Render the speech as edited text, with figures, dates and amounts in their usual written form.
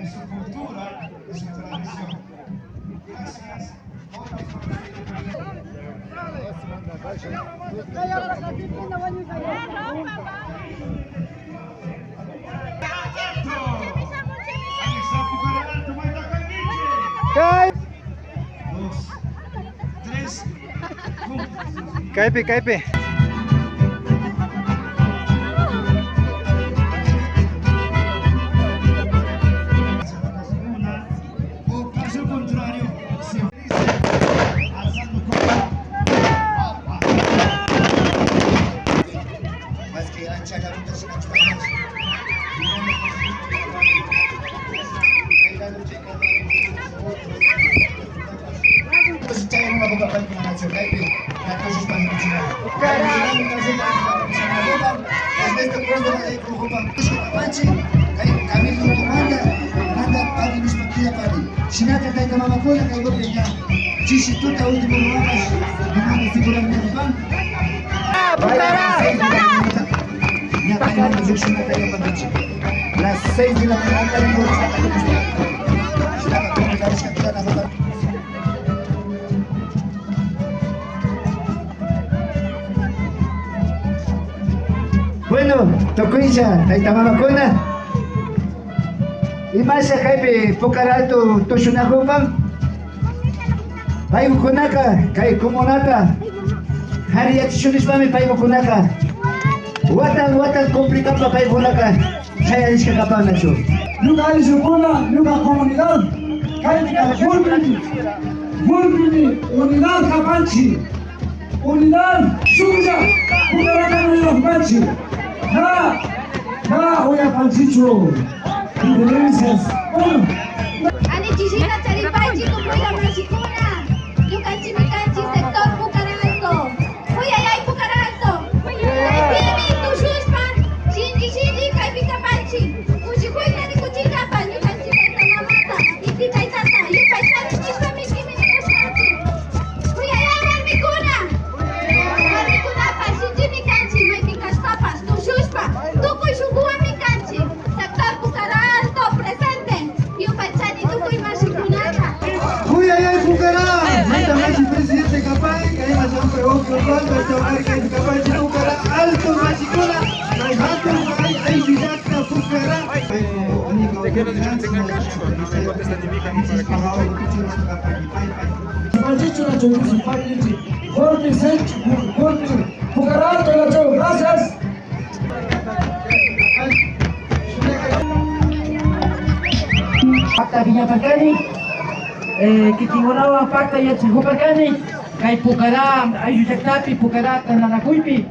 de su cultura y su tradición. Gracias. Dos, tres, Caipe, caipe. o caso contrario, se dice alzando copa. Mas que ancha la ruta sin expandirse. Entonces, ya en una boca para que nació Caipe, la cosa es para imaginar. Este puesto de Kuhupa, Panchi, Camilo Comanda, manda para mis partidas para mí. Shinaka Taita Mamacola, Caigo Peña, Chishituta, último Mamas, me manda seguramente pan. Ya tenemos yo una tarea para noche. Las 6 de la mañana, tenemos esta tarea. Bueno, Tocuincha, Taitamamacona. Y más Caipe, Pocaralto, Toshunajupan. Paibukunaka, Kai Comunata. Hariat Shunishpami, Paibukunaka. Watan complicado Paibunaka. Hayalishka Kapanacho. Luka Alisukuna, Luka Comunidad. Caipica, Fulmini, Unidad Capanchi. Unidad Suya, Pucaracano y los Panchi. Voy a Panchicho. Independencias. Bueno. Ani Chichita Charipachi, Cupuya Machicuna. Yucachi Micanchi, sector Pucaralto. Huyayay Pucaralto. Kaipimi, Tushuspan. Shinji, Caipica Panchi. Uchihuayna ni Cuchicapan. Yucachi Mamata. Iti Taitata. Yupaitani Chispa Mikimi ni Kushanti. Huyayay Warmicuna. Warmicunapa, Shinji Micanchi, Maiticas Papas, Tushuspa. Tukuy Shugua Micanchi. Sector Pucaralto presente. Yupachani Tukuy Machicunata. Huyayay Pucará. Mata Machi presidente Capay. Kaya masang pehong global. Basta Marika y Capay de Pucará. Alto Machicuna. May hatong kay ay bigat na Pucará. Panchicho na Chow, Panchicho. Corte Senchi, Corte Pucará, na Chow. Gracias. Pakta Viñapacani, Kitiguanawa Pakta Yachihuparcani, Kay Pucará, Ayuyactapi, Pucará, Tananacuipi,